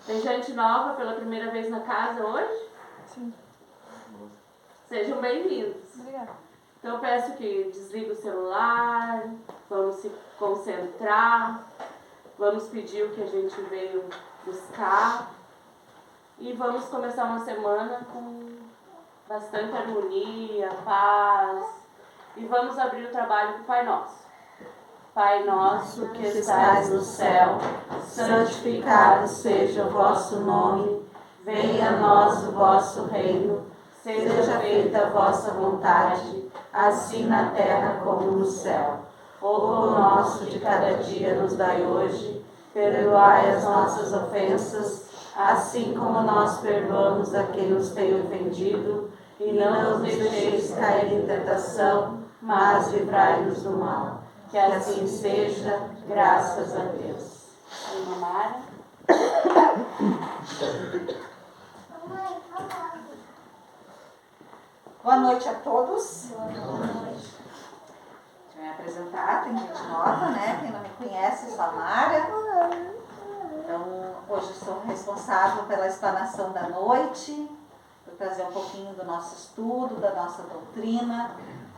Tem gente nova pela primeira vez na casa hoje? Sim. Sejam bem-vindos. Obrigada. Então eu peço que desligue o celular, vamos se concentrar, vamos pedir o que a gente veio buscar e vamos começar uma semana com bastante harmonia, paz e vamos abrir o trabalho com o Pai Nosso. Pai nosso que estais no céu, santificado seja o vosso nome, venha a nós o vosso reino, seja feita a vossa vontade, assim na terra como no céu. O pão nosso de cada dia nos dai hoje, perdoai as nossas ofensas, assim como nós perdoamos a quem nos tem ofendido, e não nos deixeis cair em tentação, mas livrai-nos do mal. Que assim seja, graças a Deus. Irmã Mara. Boa noite a todos. Boa noite. Deixa eu me apresentar, tem gente nova, né? Quem não me conhece, sou a Mara. Então, hoje sou responsável pela explanação da noite, por trazer um pouquinho do nosso estudo, da nossa doutrina.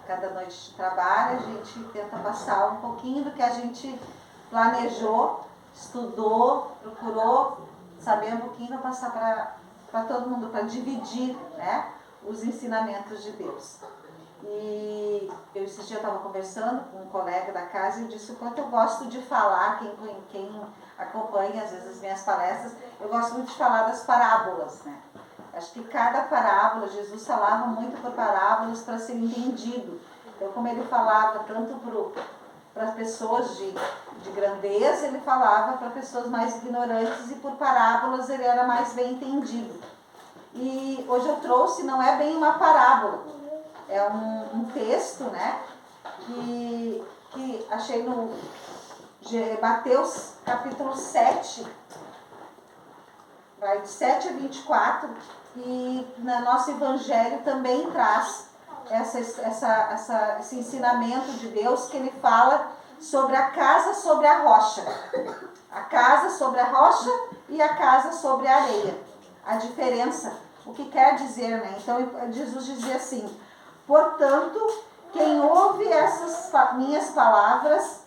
Cada noite de trabalho a gente tenta passar um pouquinho do que a gente planejou, estudou, procurou saber um pouquinho para passar para todo mundo, para dividir, né, os ensinamentos de Deus. E eu esse dia estava conversando com um colega da casa e eu disse o quanto eu gosto de falar, quem acompanha às vezes as minhas palestras, eu gosto muito de falar das parábolas, né? Acho que cada parábola, Jesus falava muito por parábolas para ser entendido. Então, como ele falava tanto para as pessoas de grandeza, ele falava para pessoas mais ignorantes e por parábolas ele era mais bem entendido. E hoje eu trouxe, não é bem uma parábola, é um texto, né, que achei no Mateus capítulo 7, vai de 7 a 24, e no nosso evangelho também traz esse ensinamento de Deus, que ele fala sobre a casa sobre a rocha. A casa sobre a rocha e a casa sobre a areia. A diferença, o que quer dizer, né? Então Jesus dizia assim: portanto, quem ouve essas minhas palavras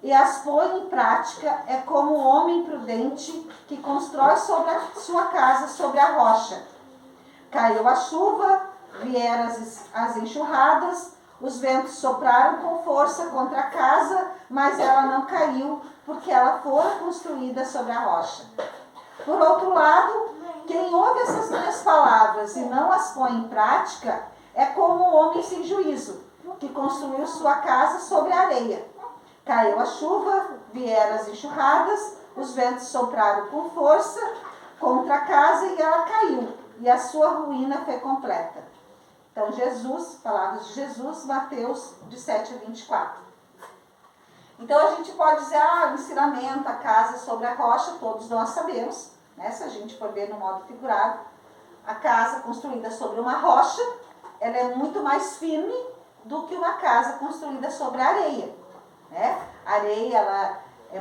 e as põe em prática é como um homem prudente que constrói sobre a sua casa sobre a rocha. Caiu a chuva, vieram as enxurradas, os ventos sopraram com força contra a casa, mas ela não caiu, porque ela fora construída sobre a rocha. Por outro lado, quem ouve essas minhas palavras e não as põe em prática é como um homem sem juízo, que construiu sua casa sobre a areia. Caiu a chuva, vieram as enxurradas, os ventos sopraram com força contra a casa e ela caiu, e a sua ruína foi completa. Então, Jesus, palavras de Jesus, Mateus de 7 a 24. Então, a gente pode dizer, o ensinamento, a casa sobre a rocha, todos nós sabemos, né? Se a gente for ver no modo figurado, a casa construída sobre uma rocha, ela é muito mais firme do que uma casa construída sobre a areia, né? A areia, ela é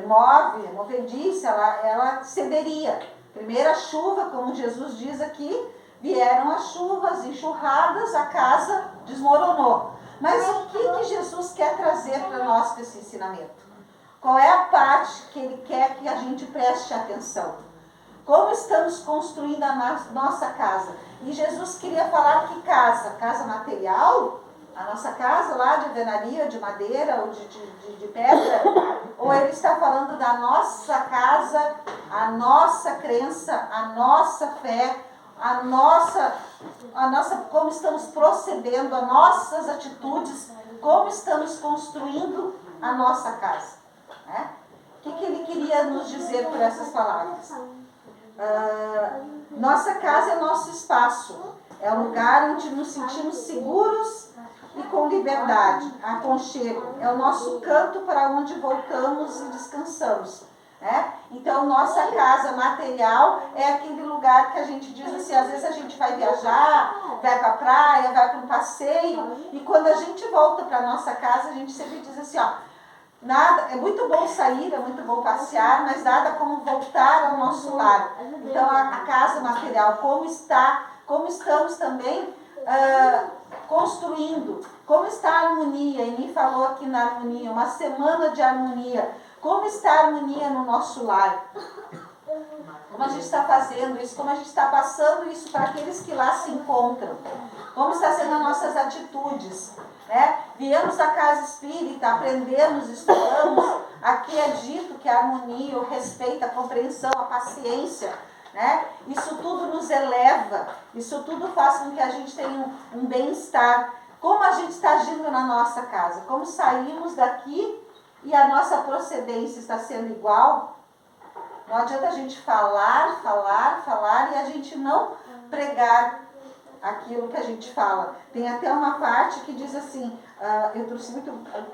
movediça, ela cederia. Primeira chuva, como Jesus diz aqui, vieram as chuvas, enxurradas, a casa desmoronou. Mas o que Jesus quer trazer para nós com esse ensinamento? Qual é a parte que ele quer que a gente preste atenção? Como estamos construindo a nossa casa? E Jesus queria falar que casa material, a nossa casa lá de alvenaria, de madeira ou de pedra, ou ele está falando da nossa casa, a nossa crença, a nossa fé, a nossa como estamos procedendo, as nossas atitudes, como estamos construindo a nossa casa, né? O que ele queria nos dizer por essas palavras? Nossa casa é nosso espaço, é o lugar onde nos sentimos seguros e com liberdade, aconchego, é o nosso canto para onde voltamos e descansamos, né? Então, nossa casa material é aquele lugar que a gente diz assim, às vezes a gente vai viajar, vai para a praia, vai para um passeio, e quando a gente volta para a nossa casa, a gente sempre diz assim, Nada, é muito bom sair, é muito bom passear, mas nada como voltar ao nosso lar. Então a casa material, como estamos também construindo, como está a harmonia, e me falou aqui na harmonia, uma semana de harmonia, como está a harmonia no nosso lar. Como a gente está fazendo isso, como a gente está passando isso para aqueles que lá se encontram. Como está sendo as nossas atitudes. Né? Viemos da casa espírita, aprendemos, estudamos. Aqui é dito que a harmonia, o respeito, a compreensão, a paciência, né? Isso tudo nos eleva. Isso tudo faz com que a gente tenha um bem-estar. Como a gente está agindo na nossa casa. Como saímos daqui e a nossa procedência está sendo igual. Não adianta a gente falar e a gente não pregar aquilo que a gente fala. Tem até uma parte que diz assim,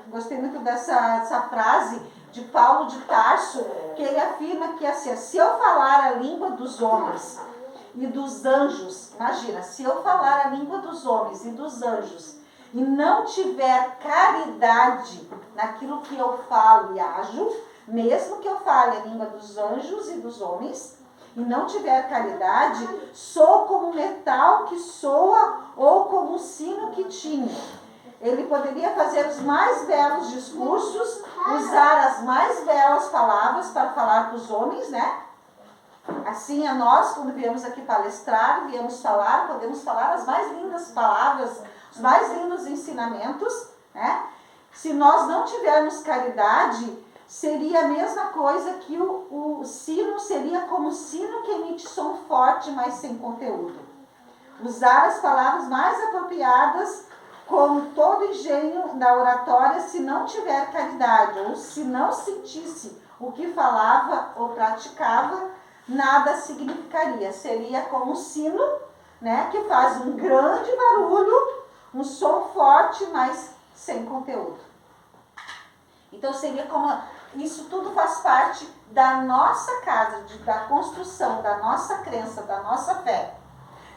gostei muito dessa frase de Paulo de Tarso, que ele afirma que assim, se eu falar a língua dos homens e dos anjos, imagina, se eu falar a língua dos homens e dos anjos e não tiver caridade naquilo que eu falo e ajo, mesmo que eu fale a língua dos anjos e dos homens, e não tiver caridade, sou como metal que soa ou como um sino que tine. Ele poderia fazer os mais belos discursos, usar as mais belas palavras para falar com os homens, né? Assim a nós, quando viemos aqui palestrar, viemos falar, podemos falar as mais lindas palavras, os mais lindos ensinamentos, né? Se nós não tivermos caridade, seria a mesma coisa que o sino, seria como o sino que emite som forte, mas sem conteúdo. Usar as palavras mais apropriadas com todo engenho da oratória, se não tiver caridade, ou se não sentisse o que falava ou praticava, nada significaria. Seria como o sino, né, que faz um grande barulho, um som forte, mas sem conteúdo. Então seria como... Isso tudo faz parte da nossa casa, da construção, da nossa crença, da nossa fé.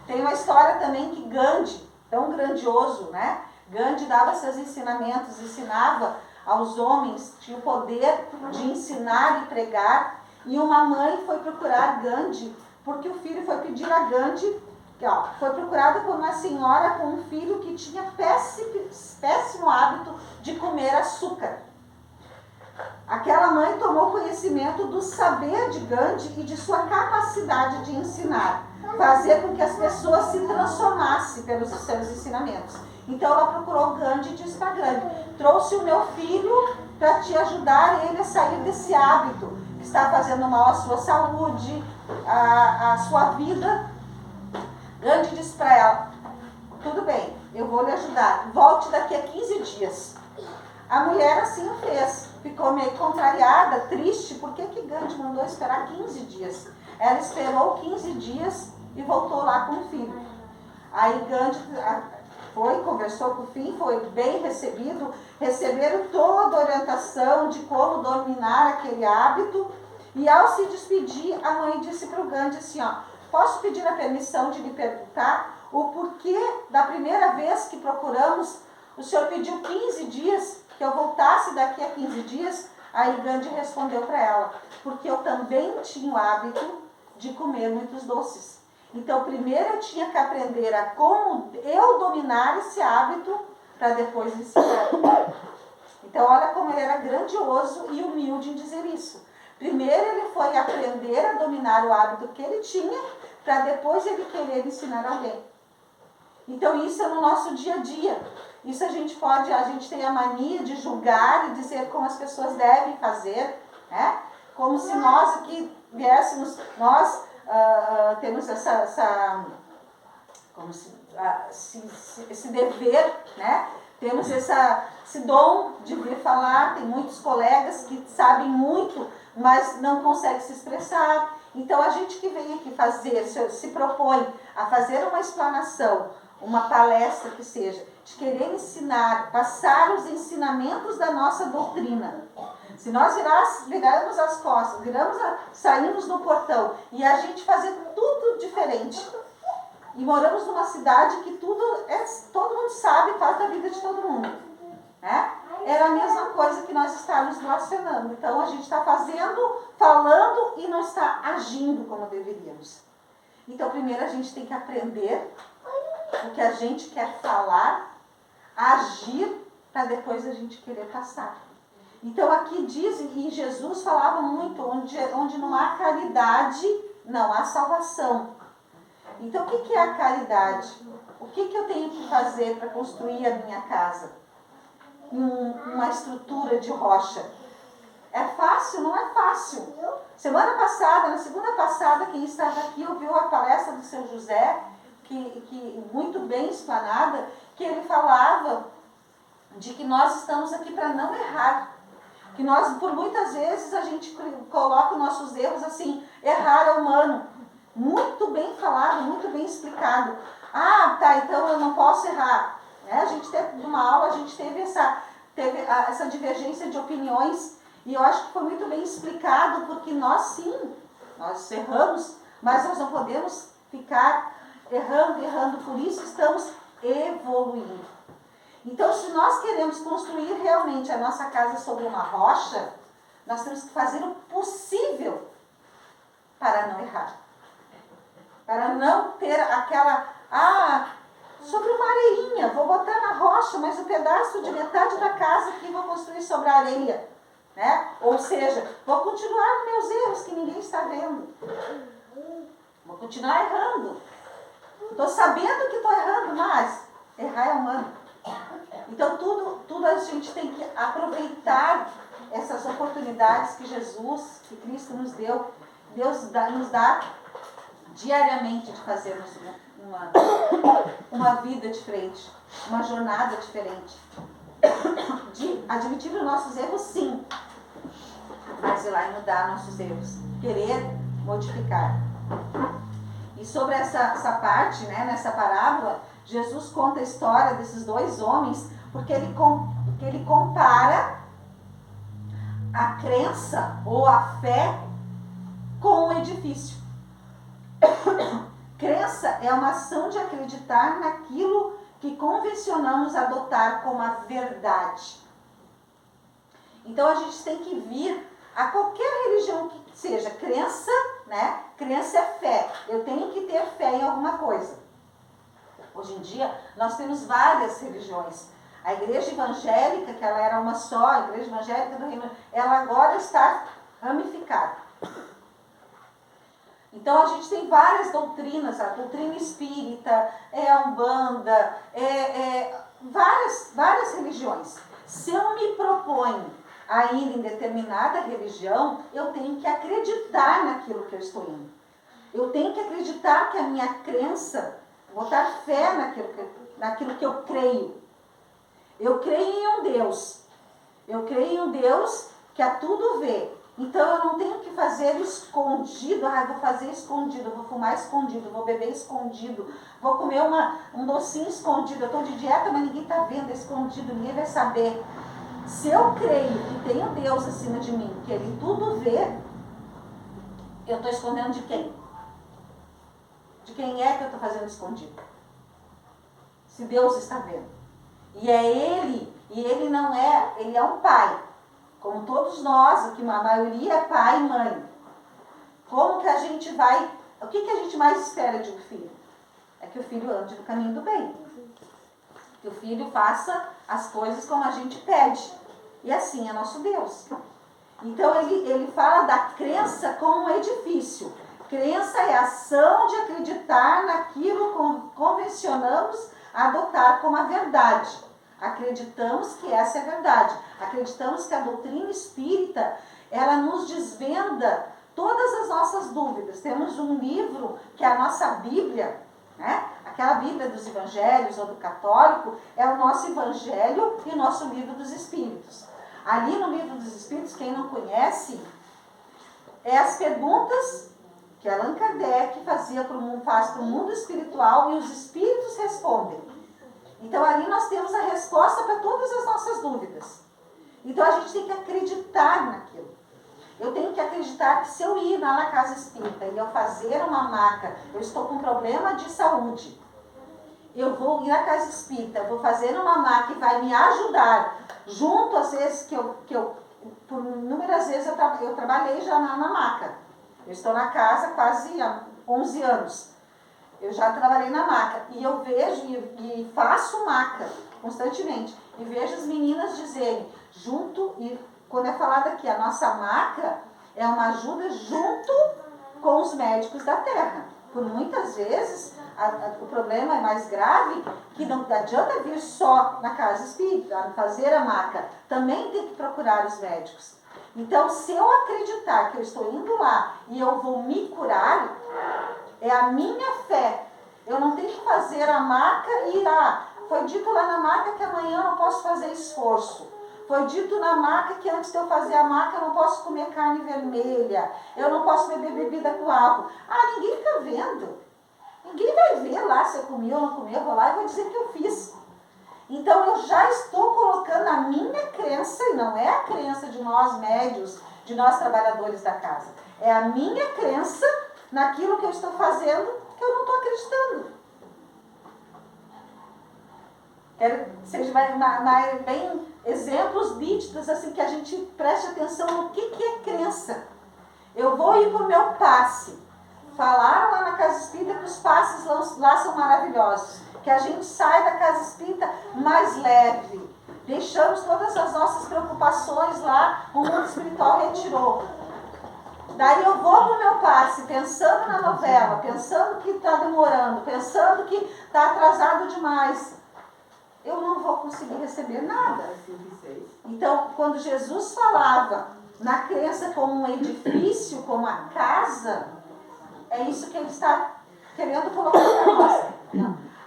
Tem uma história também que Gandhi, tão grandioso, né? Gandhi dava seus ensinamentos, ensinava aos homens, tinha o poder de ensinar e pregar. E uma mãe foi procurar Gandhi, porque o filho foi pedir a Gandhi, que, foi procurado por uma senhora com um filho que tinha péssimo hábito de comer açúcar. Aquela mãe tomou conhecimento do saber de Gandhi e de sua capacidade de ensinar, fazer com que as pessoas se transformassem pelos seus ensinamentos. Então ela procurou Gandhi e disse para Gandhi, trouxe o meu filho para te ajudar ele a sair desse hábito que está fazendo mal à sua saúde, à sua vida. Gandhi disse para ela, tudo bem, eu vou lhe ajudar, volte daqui a 15 dias. A mulher assim o fez, ficou meio contrariada, triste, por que Gandhi mandou esperar 15 dias? Ela esperou 15 dias e voltou lá com o filho. Aí Gandhi foi, conversou com o filho, foi bem recebido, receberam toda a orientação de como dominar aquele hábito, e ao se despedir, a mãe disse para o Gandhi assim, posso pedir a permissão de lhe perguntar o porquê da primeira vez que procuramos, o senhor pediu 15 dias, que eu voltasse daqui a 15 dias? Aí Gandhi respondeu para ela, porque eu também tinha o hábito de comer muitos doces. Então primeiro eu tinha que aprender a como eu dominar esse hábito para depois ensinar. Então olha como ele era grandioso e humilde em dizer isso. Primeiro ele foi aprender a dominar o hábito que ele tinha, para depois ele querer ensinar alguém. Então isso é no nosso dia a dia. Isso a gente tem a mania de julgar e dizer como as pessoas devem fazer, né? Como se nós aqui viéssemos, nós temos esse dever, né? Temos esse dom de vir falar, tem muitos colegas que sabem muito, mas não conseguem se expressar. Então a gente que vem aqui fazer, se propõe a fazer uma explanação, uma palestra que seja, de querer ensinar, passar os ensinamentos da nossa doutrina. Se nós virarmos as costas, saímos no portão e a gente fazer tudo diferente, e moramos numa cidade que todo mundo sabe, faz da vida de todo mundo, né? era a mesma coisa que nós estarmos blasfemando. Então a gente está fazendo, falando e não está agindo como deveríamos. Então primeiro a gente tem que aprender o que a gente quer falar, agir, para depois a gente querer passar. Então aqui diz, e Jesus falava muito, onde não há caridade, não há salvação. Então o que é a caridade? O que eu tenho que fazer para construir a minha casa? Uma estrutura de rocha. É fácil? Não é fácil. Semana passada, na segunda passada, quem estava aqui ouviu a palestra do seu José, que muito bem explanada, que ele falava de que nós estamos aqui para não errar. Que nós, por muitas vezes, a gente coloca os nossos erros assim, errar é humano. Muito bem falado, muito bem explicado. Ah, tá, então eu não posso errar. A gente teve uma aula, a gente teve essa divergência de opiniões, e eu acho que foi muito bem explicado, porque nós sim, nós erramos, mas nós não podemos ficar errando, por isso estamos evoluindo. Então, se nós queremos construir realmente a nossa casa sobre uma rocha, nós temos que fazer o possível para não errar. Para não ter aquela, sobre uma areinha, vou botar na rocha, mas o pedaço de metade da casa aqui vou construir sobre a areia. Né? Ou seja, vou continuar nos meus erros que ninguém está vendo. Vou continuar errando. Estou sabendo que estou errando, mas errar é humano. Então tudo a gente tem que aproveitar essas oportunidades que Jesus, que Cristo nos deu. Deus nos dá diariamente de fazermos uma vida diferente, uma jornada diferente. De admitir os nossos erros, sim, mas ir lá e mudar nossos erros, querer modificar. E sobre essa parte, né, nessa parábola, Jesus conta a história desses dois homens, porque ele compara a crença ou a fé com um edifício. Crença é uma ação de acreditar naquilo que convencionamos adotar como a verdade. Então a gente tem que vir a qualquer religião que seja, crença, né? Crença é fé. Eu tenho que ter fé em alguma coisa. Hoje em dia nós temos várias religiões. A igreja evangélica, que ela era uma só, a igreja evangélica do Reino, ela agora está ramificada. Então a gente tem várias doutrinas, a doutrina espírita, a Umbanda, várias religiões. Se eu me proponho a ir em determinada religião, eu tenho que acreditar naquilo que eu estou indo. Eu tenho que acreditar que a minha crença, botar fé naquilo que eu creio. Eu creio em um Deus. Eu creio em um Deus que a tudo vê. Então eu não tenho que fazer escondido, vou fazer escondido, vou fumar escondido, vou beber escondido, vou comer um docinho escondido, eu estou de dieta, mas ninguém está vendo, é escondido, ninguém vai saber. Se eu creio que tem um Deus acima de mim, que Ele tudo vê, eu estou escondendo de quem? De quem é que eu estou fazendo escondido? Se Deus está vendo. E é Ele, e Ele não é, Ele é um Pai. Como todos nós, aqui a maioria é pai e mãe. Como que a gente vai... O que a gente mais espera de um filho? É que o filho ande no caminho do bem. Que o filho faça as coisas como a gente pede. E assim é nosso Deus. Então ele fala da crença como um edifício. Crença é a ação de acreditar naquilo que convencionamos adotar como a verdade. Acreditamos que essa é a verdade. Acreditamos que a doutrina espírita, ela nos desvenda todas as nossas dúvidas. Temos um livro, que é a nossa Bíblia, né? Aquela Bíblia dos Evangelhos ou do Católico, é o nosso Evangelho e o nosso Livro dos Espíritos. Ali no Livro dos Espíritos, quem não conhece, é as perguntas que Allan Kardec faz para o mundo espiritual e os espíritos respondem. Então ali nós temos a resposta para todas as nossas dúvidas. Então a gente tem que acreditar naquilo. Eu tenho que acreditar que se eu ir lá na casa espírita e eu fazer uma maca, eu estou com problema de saúde, eu vou ir na casa espírita, vou fazer uma maca que vai me ajudar, junto às vezes por inúmeras vezes eu trabalhei já na maca. Eu estou na casa quase há 11 anos. Eu já trabalhei na maca. E eu vejo e faço maca constantemente. E vejo as meninas dizerem, junto, e quando é falado aqui, a nossa maca é uma ajuda junto com os médicos da terra. Por muitas vezes, o problema é mais grave, que não adianta vir só na casa espírita, fazer a maca. Também tem que procurar os médicos. Então, se eu acreditar que eu estou indo lá e eu vou me curar, é a minha fé. Eu não tenho que fazer a maca e ir lá. Foi dito lá na maca que amanhã eu não posso fazer esforço. Foi dito na maca que antes de eu fazer a maca eu não posso comer carne vermelha. Eu não posso beber bebida com álcool. Ah, ninguém está vendo. Ninguém vai ver lá se eu comi ou não comi. Eu vou lá e vou dizer que eu fiz. Então eu já estou colocando a minha crença, e não é a crença de nós médios, de nós trabalhadores da casa. É a minha crença naquilo que eu estou fazendo, que eu não estou acreditando. Quero que seja bem exemplos nítidos, assim, que a gente preste atenção no que é crença. Eu vou ir para o meu passe. Falaram lá na casa espírita que os passes lá são maravilhosos. Que a gente sai da casa espírita mais leve. Deixamos todas as nossas preocupações lá, o mundo espiritual retirou. Daí eu vou para o meu passe, pensando na novela, pensando que está demorando, pensando que está atrasado demais. Eu não vou conseguir receber nada. Então, quando Jesus falava na crença como um edifício, como a casa, é isso que ele está querendo colocar para nós.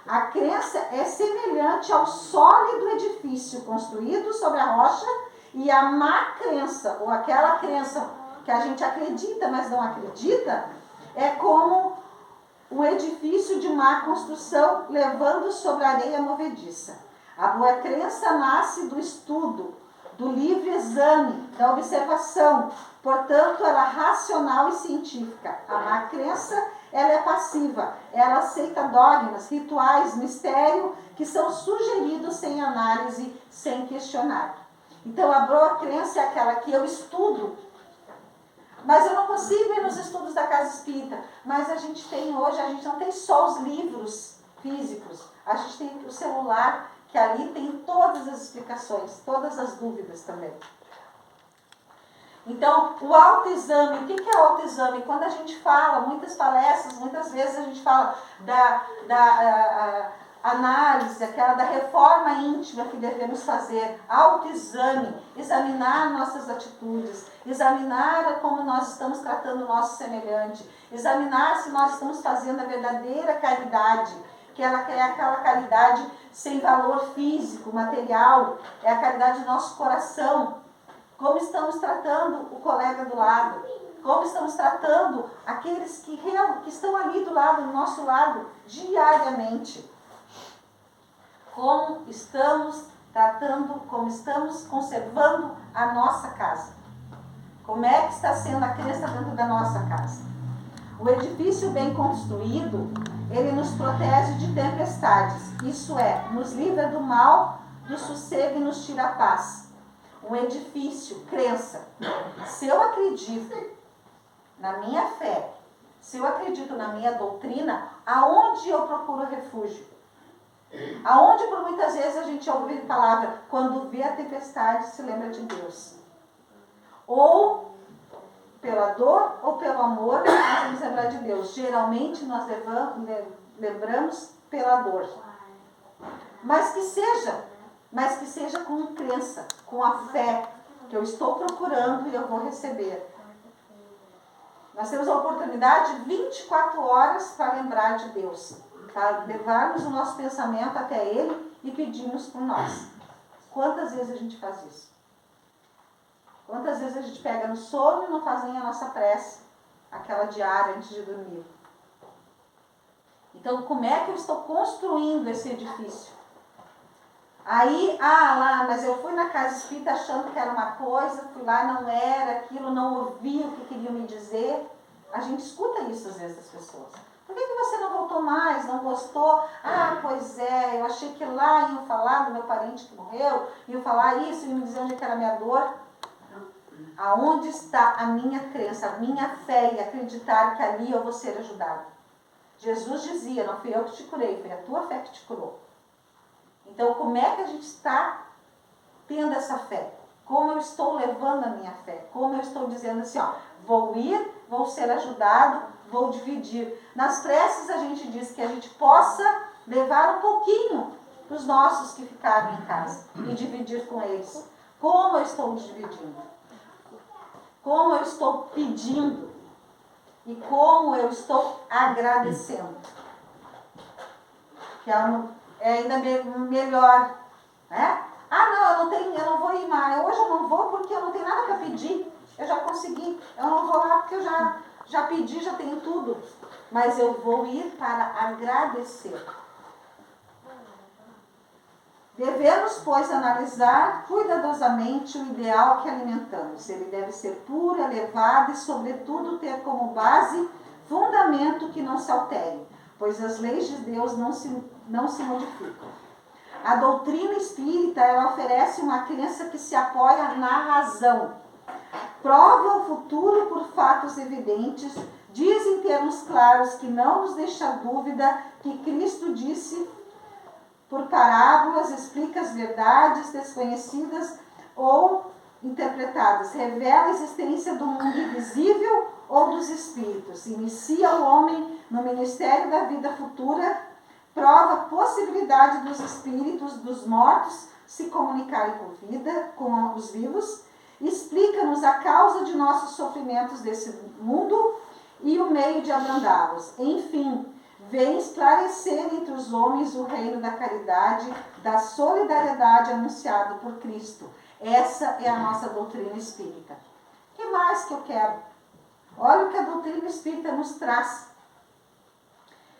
A crença é semelhante ao sólido edifício construído sobre a rocha, e a má crença, ou aquela crença que a gente acredita, mas não acredita, é como um edifício de má construção levando sobre a areia movediça. A boa crença nasce do estudo, do livre exame, da observação. Portanto, ela é racional e científica. A má crença, ela é passiva. Ela aceita dogmas, rituais, mistério, que são sugeridos sem análise, sem questionar. Então, a boa crença é aquela que eu estudo, mas eu não consigo ir nos estudos da casa espírita. Mas a gente tem hoje, a gente não tem só os livros físicos, a gente tem o celular, que ali tem todas as explicações, todas as dúvidas também. Então, o autoexame, o que é autoexame? Quando a gente fala, muitas palestras, muitas vezes a gente fala da análise, aquela da reforma íntima que devemos fazer, autoexame, examinar nossas atitudes, examinar como nós estamos tratando o nosso semelhante, examinar se nós estamos fazendo a verdadeira caridade, que ela é aquela caridade sem valor físico, material, é a caridade do nosso coração. Como estamos tratando o colega do lado, como estamos tratando aqueles que estão ali do nosso lado, diariamente. Como estamos tratando, como estamos conservando a nossa casa. Como é que está sendo a crença dentro da nossa casa. O edifício bem construído, ele nos protege de tempestades, isso é, nos livra do mal, do sossego e nos tira a paz. Um edifício, crença. Se eu acredito na minha fé, se eu acredito na minha doutrina, aonde eu procuro refúgio? Aonde por muitas vezes a gente ouve a palavra, quando vê a tempestade se lembra de Deus. Ou pela dor ou pelo amor, nós vamos lembrar de Deus. Geralmente nós lembramos pela dor. Mas que seja com crença, com a fé, que eu estou procurando e eu vou receber. Nós temos a oportunidade de 24 horas para lembrar de Deus, para levarmos o nosso pensamento até Ele e pedirmos por nós. Quantas vezes a gente faz isso? Quantas vezes a gente pega no sono e não faz nem a nossa prece, aquela diária antes de dormir? Então, como é que eu estou construindo esse edifício? Aí, mas eu fui na casa espírita achando que era uma coisa, fui lá, não era aquilo, não ouvi o que queriam me dizer. A gente escuta isso às vezes das pessoas. Por que você não voltou mais, não gostou. Ah, pois é, eu achei que lá iam falar do meu parente que morreu, iam falar isso, iam me dizer onde é que era a minha dor. Aonde está a minha crença, a minha fé em acreditar que ali eu vou ser ajudado? Jesus dizia, não fui eu que te curei, foi a tua fé que te curou. Então, como é que a gente está tendo essa fé? Como eu estou levando a minha fé? Como eu estou dizendo assim, ó, vou ir, vou ser ajudado, vou dividir. Nas preces a gente diz que a gente possa levar um pouquinho para os nossos que ficaram em casa e dividir com eles. Como eu estou dividindo? Como eu estou pedindo? E como eu estou agradecendo? Que é ainda melhor, né? Ah, não, eu não vou ir mais. Hoje eu não vou porque eu não tenho nada para pedir. Eu já consegui. Eu não vou lá porque eu já pedi, já tenho tudo. Mas eu vou ir para agradecer. Devemos, pois, analisar cuidadosamente o ideal que alimentamos. Ele deve ser puro, elevado e, sobretudo, ter como base fundamento que não se altere, pois as leis de Deus não se modificam. A doutrina espírita, ela oferece uma crença que se apoia na razão. Prova o futuro por fatos evidentes, diz em termos claros que não nos deixa dúvida que Cristo disse por parábolas, explica as verdades desconhecidas ou interpretadas, revela a existência do mundo invisível ou dos espíritos, inicia o homem no ministério da vida futura, prova a possibilidade dos espíritos dos mortos se comunicarem com vida, com os vivos, explica-nos a causa de nossos sofrimentos desse mundo e o meio de abrandá-los. Enfim, vem esclarecer entre os homens o reino da caridade, da solidariedade anunciado por Cristo. Essa é a nossa doutrina espírita. O que mais que eu quero? Olha o que a doutrina espírita nos traz.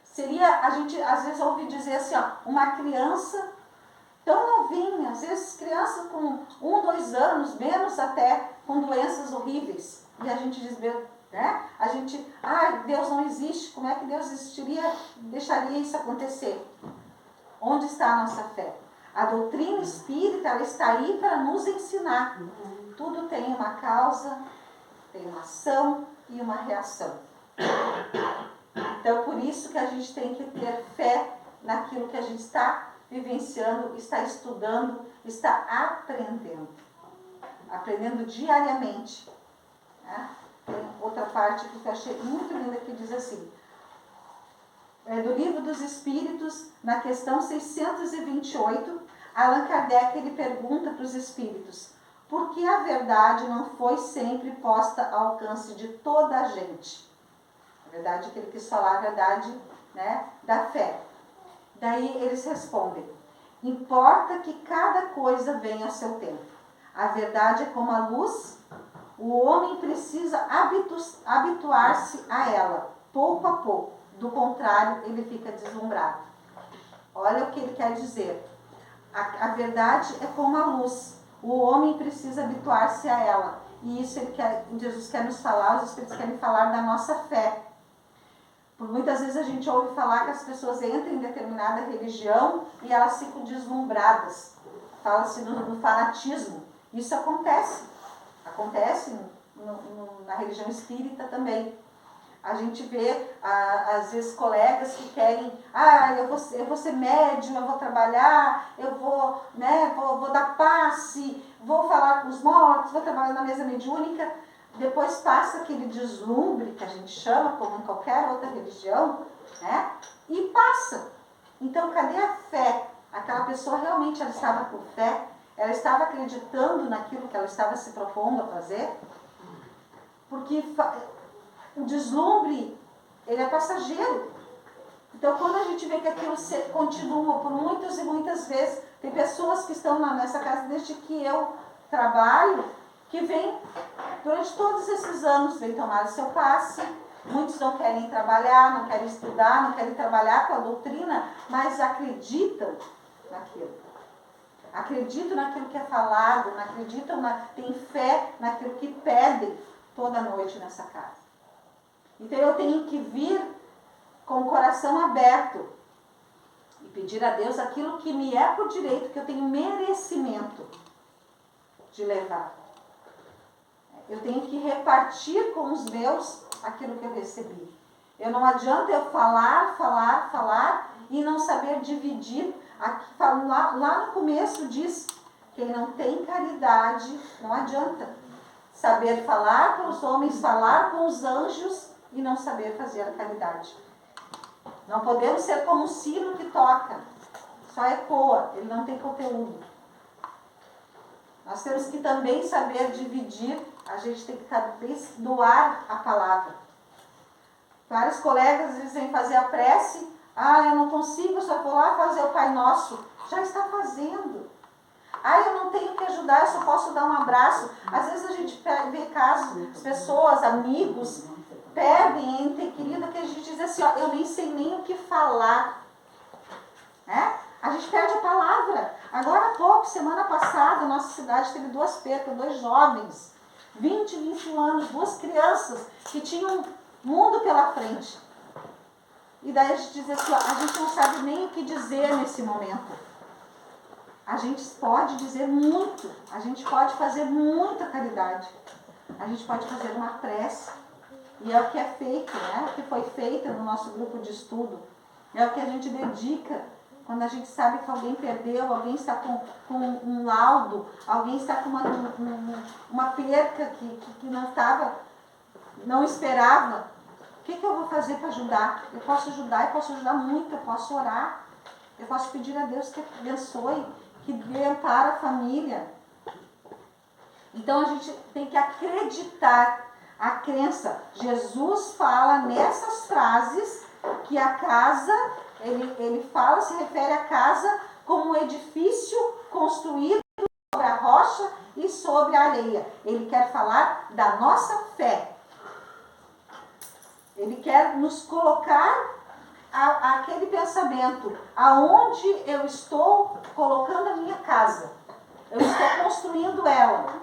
Seria, a gente às vezes ouve dizer assim, ó, uma criança tão novinha, às vezes criança com 1, 2 anos, menos até, com doenças horríveis. E a gente diz, né? A gente, Deus não existe, como é que Deus existiria, deixaria isso acontecer? Onde está a nossa fé? A doutrina espírita, ela está aí para nos ensinar. Tudo tem uma causa, tem uma ação e uma reação. Então, por isso que a gente tem que ter fé naquilo que a gente está vivenciando, está estudando, está aprendendo. Aprendendo diariamente. Né? Tem outra parte que eu achei muito linda que diz assim, do Livro dos Espíritos, na questão 628, Allan Kardec ele pergunta para os espíritos, por que a verdade não foi sempre posta ao alcance de toda a gente? A verdade é que ele quis falar a verdade, né, da fé. Daí eles respondem, importa que cada coisa venha ao seu tempo. A verdade é como a luz, o homem precisa habituar-se a ela, pouco a pouco. Do contrário, ele fica deslumbrado. Olha o que ele quer dizer. A verdade é como a luz. O homem precisa habituar-se a ela. E isso Jesus quer nos falar, os Espíritos querem falar da nossa fé. Por muitas vezes a gente ouve falar que as pessoas entram em determinada religião e elas ficam deslumbradas. Fala-se no fanatismo. Isso acontece. Acontece na religião espírita também. A gente vê, às vezes, colegas que querem, eu vou ser médium, eu vou trabalhar, eu vou, né, vou dar passe, vou falar com os mortos, vou trabalhar na mesa mediúnica. Depois passa aquele deslumbre, que a gente chama, como em qualquer outra religião, né, e passa. Então, cadê a fé? Aquela pessoa realmente ela estava com fé, ela estava acreditando naquilo que ela estava se propondo a fazer, porque o deslumbre, ele é passageiro. Então, quando a gente vê que aquilo continua por muitas e muitas vezes, tem pessoas que estão nessa casa desde que eu trabalho, que vêm, durante todos esses anos, vêm tomar o seu passe, muitos não querem trabalhar, não querem estudar, não querem trabalhar com a doutrina, mas acreditam naquilo. Acreditam naquilo que é falado, têm fé naquilo que pedem toda noite nessa casa. Então eu tenho que vir com o coração coração aberto e pedir a Deus aquilo que me é por direito, que eu tenho merecimento de levar. Eu tenho que repartir com os meus aquilo que eu recebi. Eu não adianta eu falar e não saber dividir. Aqui, lá no começo diz, quem não tem caridade, não adianta saber falar com os homens, falar com os anjos e não saber fazer a caridade. Não podemos ser como um sino que toca, só ecoa, ele não tem conteúdo. Nós temos que também saber dividir, a gente tem que também doar a palavra. Vários colegas dizem fazer a prece, eu não consigo, só vou lá fazer o Pai Nosso. Já está fazendo. Eu não tenho que ajudar, eu só posso dar um abraço. Às vezes a gente vê casos, as pessoas, amigos, perdem ente querido, que a gente diz assim, eu nem sei nem o que falar. A gente perde a palavra. Agora há pouco, semana passada, nossa cidade teve 2 percas, 2 jovens, 20, 21 anos, 2 crianças que tinham mundo pela frente. E daí a gente diz assim, a gente não sabe nem o que dizer nesse momento. A gente pode dizer muito, a gente pode fazer muita caridade. A gente pode fazer uma prece. E é o que é feito, o que foi feito no nosso grupo de estudo. É o que a gente dedica quando a gente sabe que alguém perdeu, alguém está com um laudo, alguém está com uma perca que não esperava. O que eu vou fazer para ajudar? Eu posso ajudar muito, eu posso orar, eu posso pedir a Deus que abençoe, que dê amparo à família. Então a gente tem que acreditar, a crença. Jesus fala nessas frases que a casa, ele fala, se refere à casa como um edifício construído sobre a rocha e sobre a areia. Ele quer falar da nossa fé. Ele quer nos colocar aquele pensamento, aonde eu estou colocando a minha casa. Eu estou construindo ela.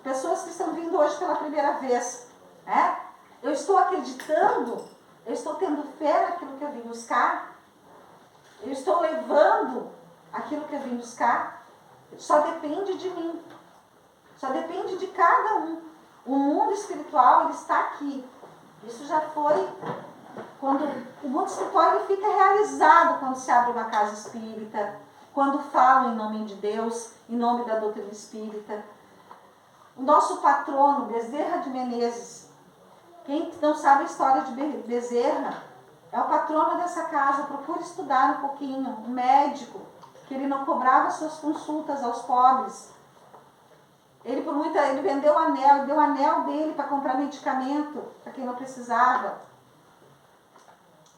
Pessoas que estão vindo hoje pela primeira vez. Eu estou acreditando, eu estou tendo fé naquilo que eu vim buscar. Eu estou levando aquilo que eu vim buscar. Só depende de mim. Só depende de cada um. O mundo espiritual, ele está aqui. Isso já foi, quando o mundo espiritual ele fica realizado quando se abre uma casa espírita, quando falam em nome de Deus, em nome da doutrina espírita. O nosso patrono, Bezerra de Menezes, quem não sabe a história de Bezerra, é o patrono dessa casa. Procure estudar um pouquinho. Um médico, que ele não cobrava suas consultas aos pobres. Ele vendeu o anel, deu o anel dele para comprar medicamento para quem não precisava.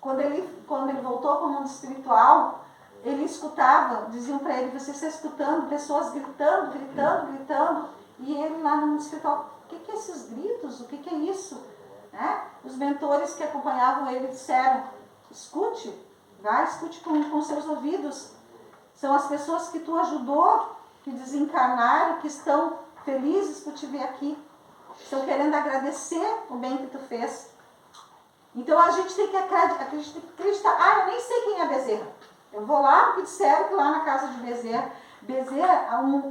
Quando ele voltou para o mundo espiritual, ele escutava, diziam para ele, você está escutando pessoas gritando, e ele lá no mundo espiritual, o que é esses gritos? O que é isso? Os mentores que acompanhavam ele disseram, escute com seus ouvidos. São as pessoas que tu ajudou, que desencarnaram, que estão felizes por te ver aqui. Estão querendo agradecer o bem que tu fez. Então a gente tem que acreditar. Eu nem sei quem é Bezerra. Eu vou lá porque disseram que lá na casa de Bezerra,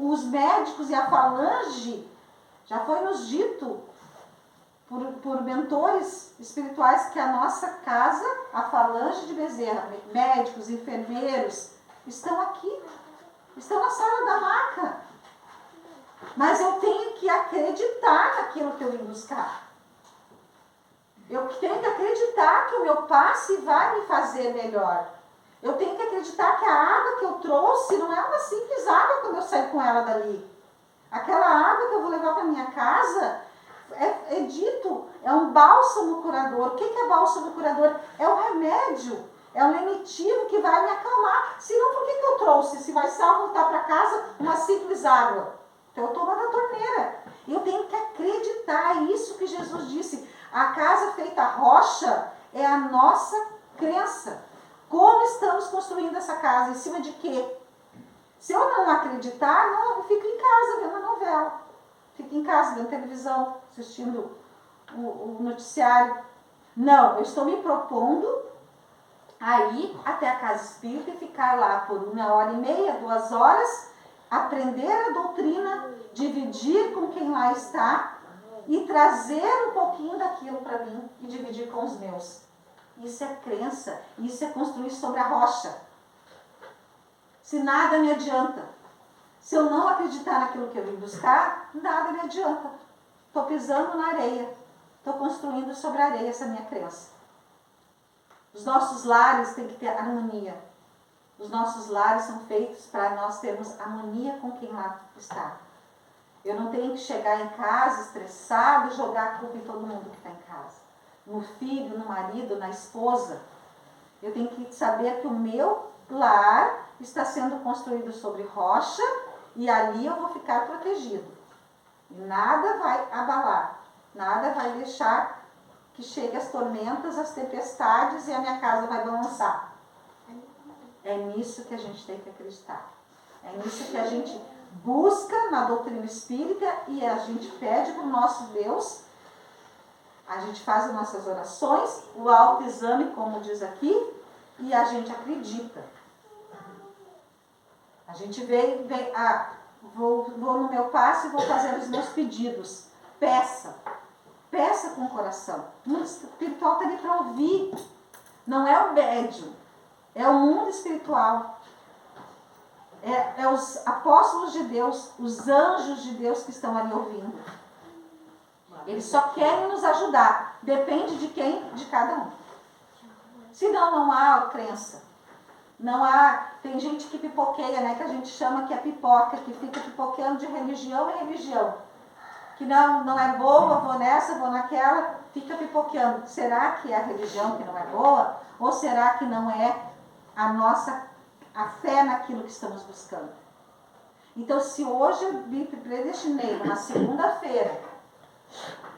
os médicos e a falange, já foi nos dito por mentores espirituais que a nossa casa, a falange de Bezerra, médicos, enfermeiros, estão aqui. Estão na sala da maca. Mas eu tenho que acreditar naquilo que eu vim buscar. Eu tenho que acreditar que o meu passe vai me fazer melhor. Eu tenho que acreditar que a água que eu trouxe não é uma simples água quando eu saio com ela dali. Aquela água que eu vou levar para minha casa, é dito, é um bálsamo curador. O que é bálsamo curador? É um remédio, é um lenitivo que vai me acalmar. Senão, por que eu trouxe? Se vai só voltar para casa uma simples água. Então, eu tomo da torneira. Eu tenho que acreditar, é isso que Jesus disse. A casa feita rocha é a nossa crença. Como estamos construindo essa casa? Em cima de quê? Se eu não acreditar, eu fico em casa vendo a novela. Fico em casa vendo televisão, assistindo o noticiário. Não, eu estou me propondo aí até a casa espírita e ficar lá por 1h30, 2 horas, aprender a doutrina, dividir com quem lá está e trazer um pouquinho daquilo para mim e dividir com os meus. Isso é crença, isso é construir sobre a rocha. Se nada me adianta, se eu não acreditar naquilo que eu vim buscar, nada me adianta. Estou pisando na areia, estou construindo sobre a areia essa minha crença. Os nossos lares têm que ter harmonia. Os nossos lares são feitos para nós termos harmonia com quem lá está. Eu não tenho que chegar em casa estressado e jogar a culpa em todo mundo que está em casa. No filho, no marido, na esposa. Eu tenho que saber que o meu lar está sendo construído sobre rocha e ali eu vou ficar protegido. E nada vai abalar, nada vai deixar que chegue as tormentas, as tempestades e a minha casa vai balançar. É nisso que a gente tem que acreditar. É nisso que a gente busca na doutrina espírita e a gente pede para o nosso Deus. A gente faz as nossas orações, o autoexame, como diz aqui, e a gente acredita. A gente vou no meu passe e vou fazer os meus pedidos. Peça com o coração. O mundo espiritual está ali para ouvir. Não é o médium, é o mundo espiritual. É os apóstolos de Deus, os anjos de Deus que estão ali ouvindo. Eles só querem nos ajudar. Depende de quem? De cada um. Senão não há crença. Não há... Tem gente que pipoqueia, né? Que a gente chama que é pipoca, que fica pipoqueando de religião em religião. Que não é boa, vou nessa, vou naquela, fica pipoqueando. Será que é a religião que não é boa? Ou será que não é a fé naquilo que estamos buscando? Então, se hoje eu me predestinei na segunda-feira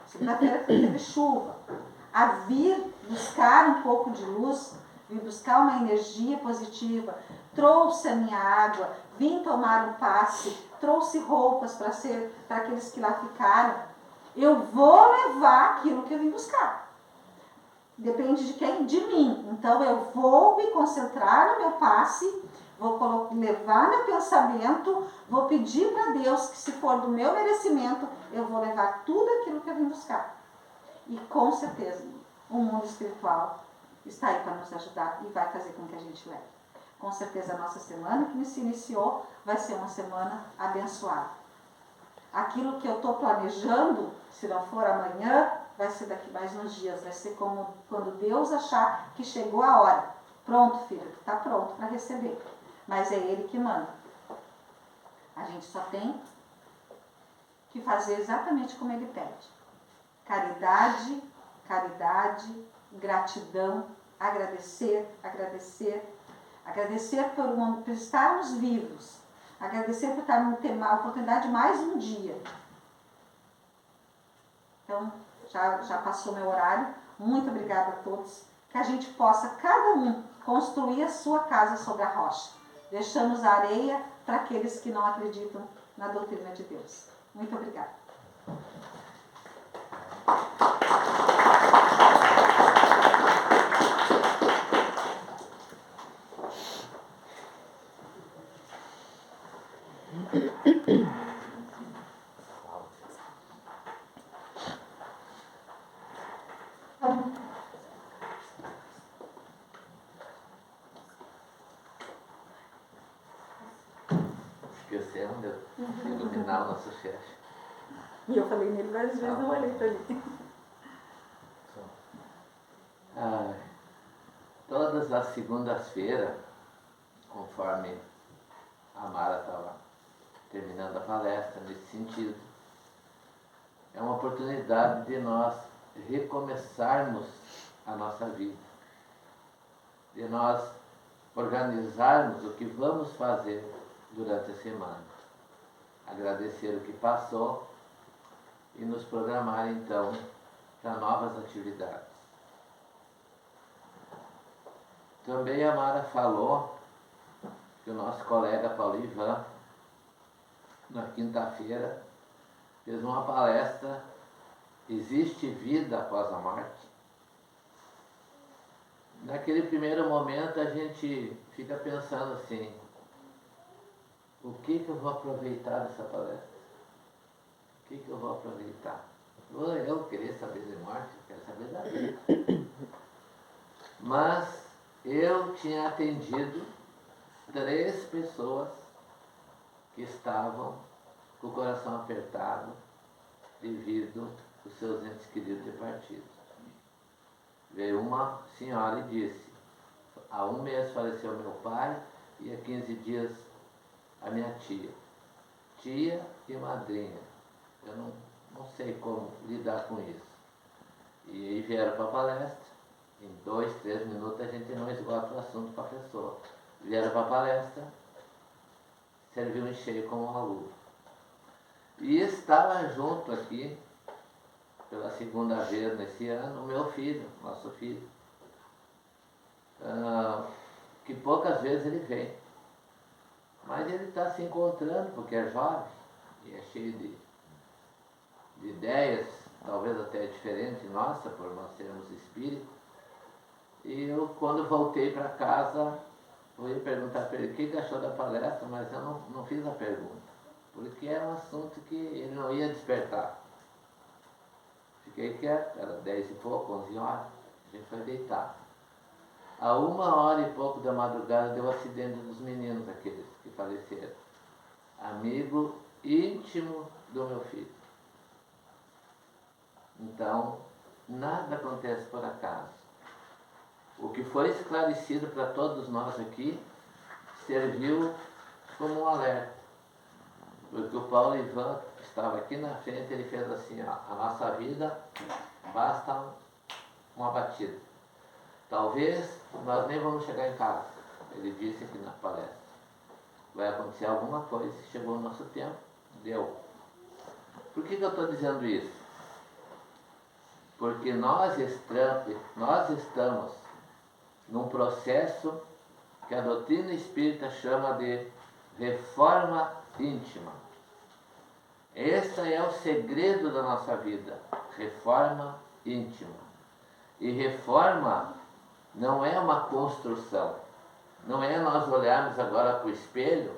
que teve chuva, a vir buscar um pouco de luz, vir buscar uma energia positiva, trouxe a minha água, vim tomar um passe, trouxe roupas para aqueles que lá ficaram, eu vou levar aquilo que eu vim buscar. Depende de quem? De mim. Então eu vou me concentrar no meu passe, vou levar meu pensamento, vou pedir para Deus que, se for do meu merecimento, eu vou levar tudo aquilo que eu vim buscar. E com certeza o mundo espiritual está aí para nos ajudar e vai fazer com que a gente leve. Com certeza a nossa semana que se iniciou vai ser uma semana abençoada. Aquilo que eu estou planejando, se não for amanhã, vai ser daqui mais uns dias. Vai ser como quando Deus achar que chegou a hora. Pronto, filho, tu está pronto para receber. Mas é Ele que manda. A gente só tem que fazer exatamente como Ele pede. Caridade, gratidão, agradecer por estarmos vivos, agradecer por ter a oportunidade de mais um dia. Então, já passou meu horário. Muito obrigada a todos. Que a gente possa, cada um, construir a sua casa sobre a rocha. Deixamos a areia para aqueles que não acreditam na doutrina de Deus. Muito obrigada. Esquecendo de iluminar o nosso chefe. E eu falei nele várias vezes, não olhei para ele. Todas as segundas-feiras, conforme a Mara estava terminando a palestra nesse sentido, é uma oportunidade de nós recomeçarmos a nossa vida, de nós organizarmos o que vamos fazer durante a semana, agradecer o que passou e nos programar então para novas atividades. Também a Mara falou que o nosso colega Paulo Ivan, na quinta-feira, fez uma palestra Existe Vida Após a Morte? naquele primeiro momento a gente fica pensando assim, o que eu vou aproveitar dessa palestra? O que eu vou aproveitar? Eu queria saber de morte, eu quero saber da vida. Mas eu tinha atendido 3 pessoas que estavam com o coração apertado devido aos seus entes queridos ter partido. Veio uma senhora e disse, há 1 mês faleceu meu pai e há 15 dias a minha tia. Tia e madrinha. Eu não sei como lidar com isso. E aí vieram para a palestra. Em 2, 3 minutos a gente não esgota o assunto com a pessoa. Vieram para a palestra, serviu em cheio como uma luva. E estava junto aqui, pela 2ª vez nesse ano, o meu filho, nosso filho, que poucas vezes ele vem. Mas ele está se encontrando, porque é jovem e é cheio de ideias, talvez até diferentes nossa, por nós sermos espíritos. E eu, quando voltei para casa, eu ia perguntar para ele o que achou da palestra, mas eu não fiz a pergunta, porque era um assunto que ele não ia despertar. Fiquei quieto, era 10 e pouco, 11 horas, a gente foi deitar. A 1 hora e pouco da madrugada deu o acidente dos meninos, aqueles que faleceram. Amigo íntimo do meu filho. Então, nada acontece por acaso. O que foi esclarecido para todos nós aqui serviu como um alerta. Porque o Paulo Ivan estava aqui na frente, ele fez assim, ó, a nossa vida basta uma batida. Talvez nós nem vamos chegar em casa. Ele disse aqui na palestra. Vai acontecer alguma coisa, chegou o nosso tempo, deu. Por que eu estou dizendo isso? Porque nós estamos num processo que a doutrina espírita chama de reforma íntima. Esse é o segredo da nossa vida, reforma íntima. E reforma não é uma construção, não é nós olharmos agora para o espelho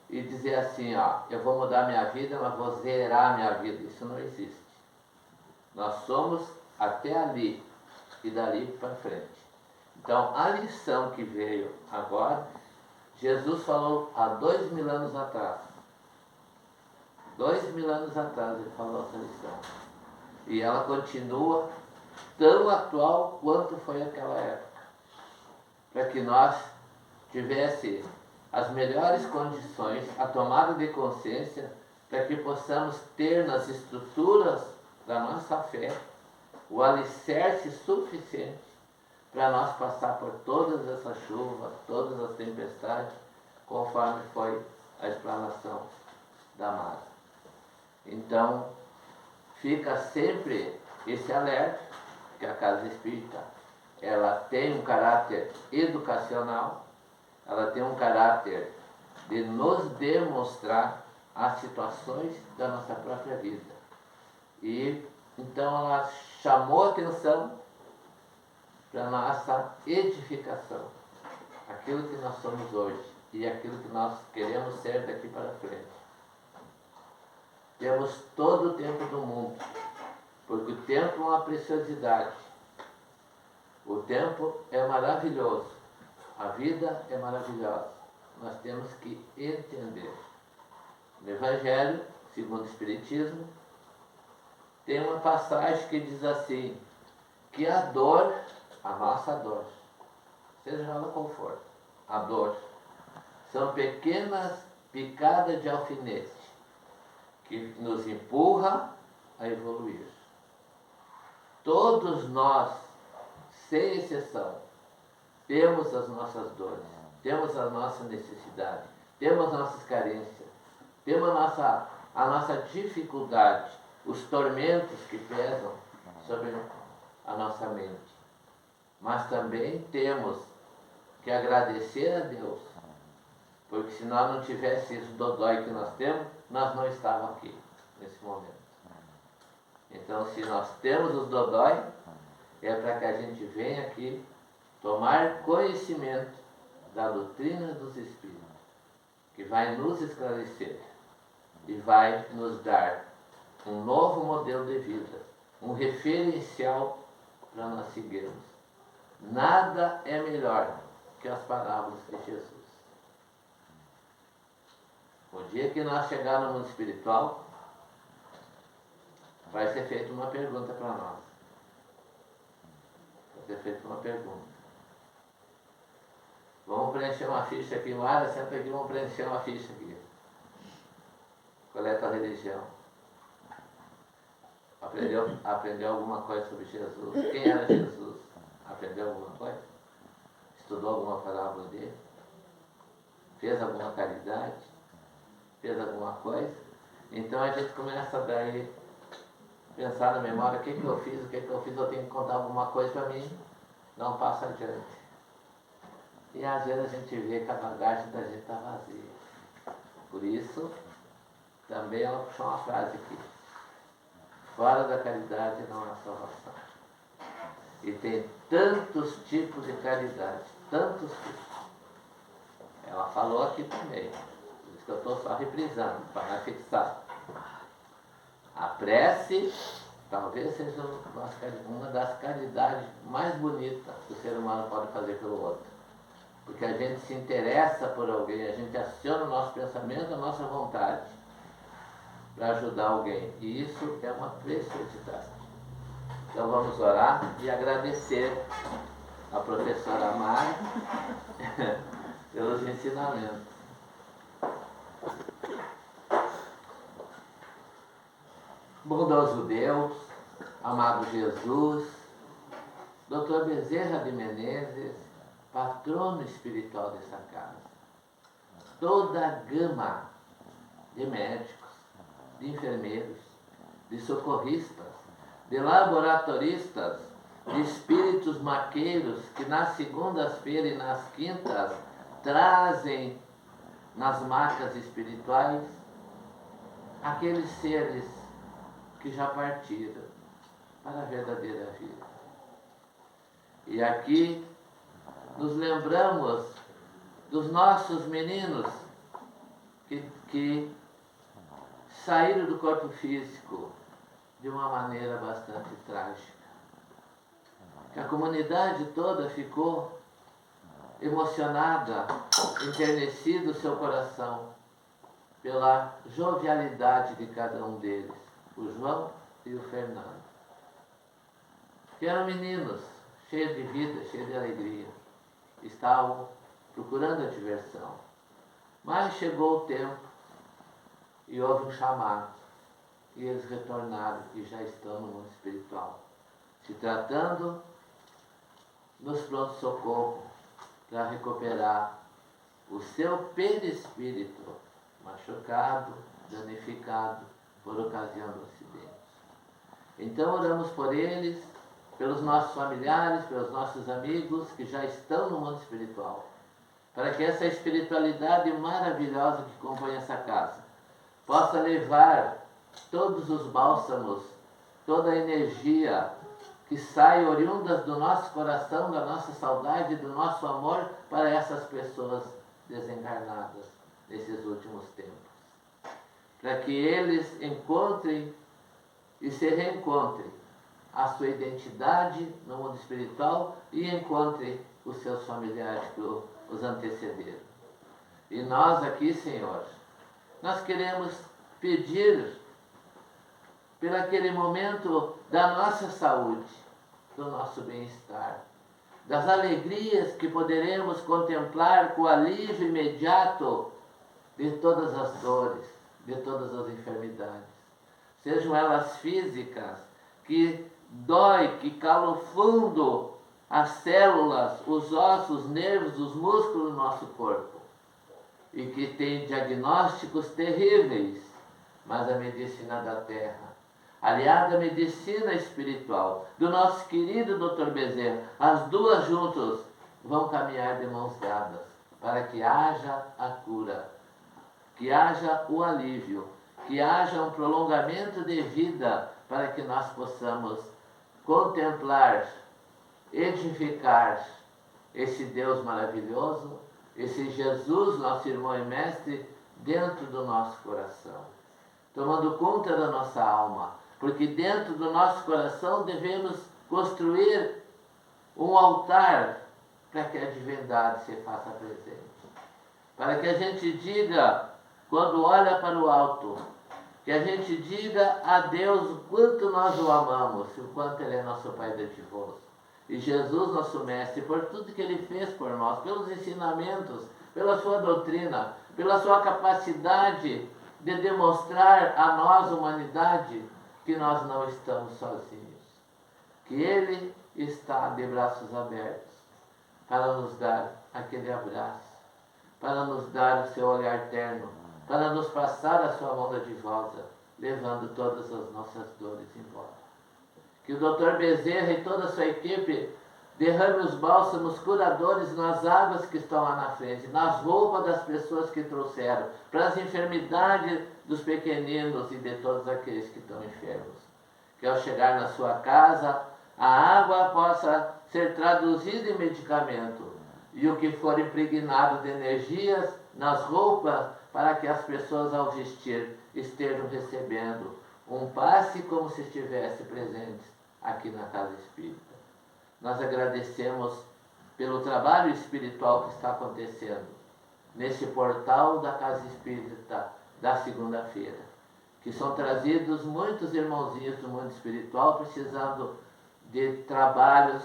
e dizer assim, ó, eu vou mudar minha vida, mas vou zerar minha vida. Isso não existe. Nós somos até ali e dali para frente. Então, a lição que veio agora, Jesus falou há 2000 anos atrás. 2000 anos atrás ele falou essa lição. E ela continua tão atual quanto foi aquela época. Para que nós tivesse as melhores condições, a tomada de consciência, para que possamos ter nas estruturas da nossa fé o alicerce suficiente para nós passar por todas essas chuvas, todas as tempestades, conforme foi a explanação da Mara. Então, fica sempre esse alerta, que a Casa Espírita, ela tem um caráter educacional, ela tem um caráter de nos demonstrar as situações da nossa própria vida. E então ela chamou atenção para a nossa edificação, aquilo que nós somos hoje e aquilo que nós queremos ser daqui para frente. Temos todo o tempo do mundo, porque o tempo é uma preciosidade. O tempo é maravilhoso, a vida é maravilhosa. Nós temos que entender. No Evangelho, segundo o Espiritismo, tem uma passagem que diz assim, que a dor, a nossa dor, seja ela qual for, a dor, são pequenas picadas de alfinete que nos empurra a evoluir. Todos nós, sem exceção, temos as nossas dores, temos a nossa necessidade, temos nossas carências, temos a nossa dificuldade, os tormentos que pesam sobre a nossa mente. Mas também temos que agradecer a Deus, porque se nós não tivéssemos esse dodói que nós temos, nós não estávamos aqui nesse momento. Então, se nós temos os dodói, é para que a gente venha aqui tomar conhecimento da doutrina dos Espíritos, que vai nos esclarecer e vai nos dar um novo modelo de vida, um referencial para nós seguirmos. Nada é melhor que as parábolas de Jesus. O dia que nós chegarmos no mundo espiritual, vai ser feita uma pergunta para nós. Vai ser feita uma pergunta. Vamos preencher uma ficha aqui, Mara, senta aqui, vamos preencher uma ficha aqui. Qual é a tua religião? Aprendeu alguma coisa sobre Jesus? Quem era Jesus? Aprendeu alguma coisa? Estudou alguma parábola dele? Fez alguma caridade? Fez alguma coisa? Então a gente começa daí pensar na memória, o que eu fiz, eu tenho que contar alguma coisa para mim, não passa adiante. E às vezes a gente vê que a bagagem da gente está vazia. Por isso, também ela puxou uma frase aqui. Fora da caridade não há salvação. E tem tantos tipos de caridade, tantos tipos. Ela falou aqui também. Por isso que eu estou só reprisando, para não fixar. A prece talvez seja uma das caridades mais bonitas que o ser humano pode fazer pelo outro. Porque a gente se interessa por alguém, a gente aciona o nosso pensamento, a nossa vontade para ajudar alguém. E isso é uma preciosidade. Então vamos orar e agradecer a professora Mara pelos ensinamentos. Bondoso Deus, amado Jesus, Dr. Bezerra de Menezes, patrono espiritual dessa casa, toda a gama de médicos, de enfermeiros, de socorristas, de laboratoristas, de espíritos maqueiros que nas segundas-feiras e nas quintas trazem nas macas espirituais aqueles seres que já partiram para a verdadeira vida. E aqui nos lembramos dos nossos meninos que saíram do corpo físico de uma maneira bastante trágica. Que a comunidade toda ficou emocionada, enternecido o seu coração pela jovialidade de cada um deles, o João e o Fernando. Que eram meninos cheios de vida, cheios de alegria. Estavam procurando a diversão. Mas chegou o tempo e houve um chamado. E eles retornaram e já estão no mundo espiritual. Se tratando nos pronto-socorro para recuperar o seu perispírito machucado, danificado por ocasião do acidente. Então oramos por eles, pelos nossos familiares, pelos nossos amigos que já estão no mundo espiritual, para que essa espiritualidade maravilhosa que compõe essa casa possa levar todos os bálsamos, toda a energia que sai oriundas do nosso coração, da nossa saudade, do nosso amor para essas pessoas desencarnadas nesses últimos tempos. Para que eles encontrem e se reencontrem a sua identidade no mundo espiritual e encontrem os seus familiares que os antecederam. E nós aqui, Senhor, nós queremos pedir por aquele momento da nossa saúde, do nosso bem-estar, das alegrias que poderemos contemplar com o alívio imediato de todas as dores, de todas as enfermidades, sejam elas físicas, que dói, que calam fundo as células, os ossos, os nervos, os músculos do nosso corpo, e que tem diagnósticos terríveis, mas a medicina da terra, aliada à medicina espiritual do nosso querido Dr. Bezerra, as duas juntos vão caminhar de mãos dadas para que haja a cura, que haja o alívio, que haja um prolongamento de vida para que nós possamos contemplar, edificar esse Deus maravilhoso, esse Jesus, nosso irmão e mestre, dentro do nosso coração, tomando conta da nossa alma, porque dentro do nosso coração devemos construir um altar para que a divindade se faça presente. Para que a gente diga, quando olha para o alto, que a gente diga a Deus o quanto nós o amamos, o quanto Ele é nosso Pai dadivoso. E Jesus, nosso Mestre, por tudo que Ele fez por nós, pelos ensinamentos, pela sua doutrina, pela sua capacidade de demonstrar a nós, humanidade, que nós não estamos sozinhos. Que Ele está de braços abertos para nos dar aquele abraço, para nos dar o seu olhar terno, para nos passar a sua mão dadivosa, levando todas as nossas dores embora. Que o Dr. Bezerra e toda a sua equipe derrame os bálsamos curadores nas águas que estão lá na frente, nas roupas das pessoas que trouxeram, para as enfermidades dos pequeninos e de todos aqueles que estão enfermos. Que ao chegar na sua casa, a água possa ser traduzida em medicamento e o que for impregnado de energias nas roupas, para que as pessoas ao vestir estejam recebendo um passe como se estivessem presentes aqui na Casa Espírita. Nós agradecemos pelo trabalho espiritual que está acontecendo nesse portal da Casa Espírita da segunda-feira, que são trazidos muitos irmãozinhos do mundo espiritual precisando de trabalhos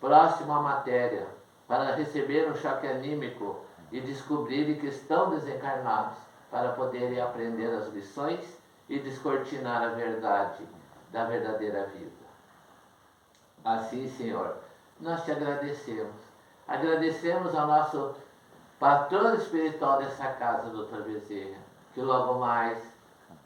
próximo à matéria, para receber um choque anímico e descobrirem que estão desencarnados, para poderem aprender as lições e descortinar a verdade da verdadeira vida. Assim, Senhor, nós te agradecemos. Agradecemos ao nosso patrono espiritual dessa casa, Dr. Bezerra, que logo mais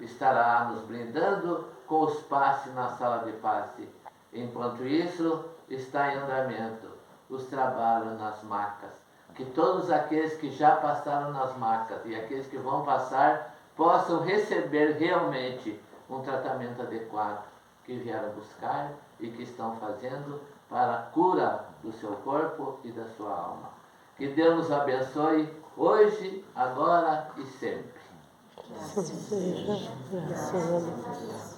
estará nos brindando com os passes na sala de passe. Enquanto isso, está em andamento os trabalhos nas macas. Que todos aqueles que já passaram nas macas e aqueles que vão passar possam receber realmente um tratamento adequado que vieram buscar e que estão fazendo para a cura do seu corpo e da sua alma. Que Deus nos abençoe hoje, agora e sempre. Assim seja, graças a Deus.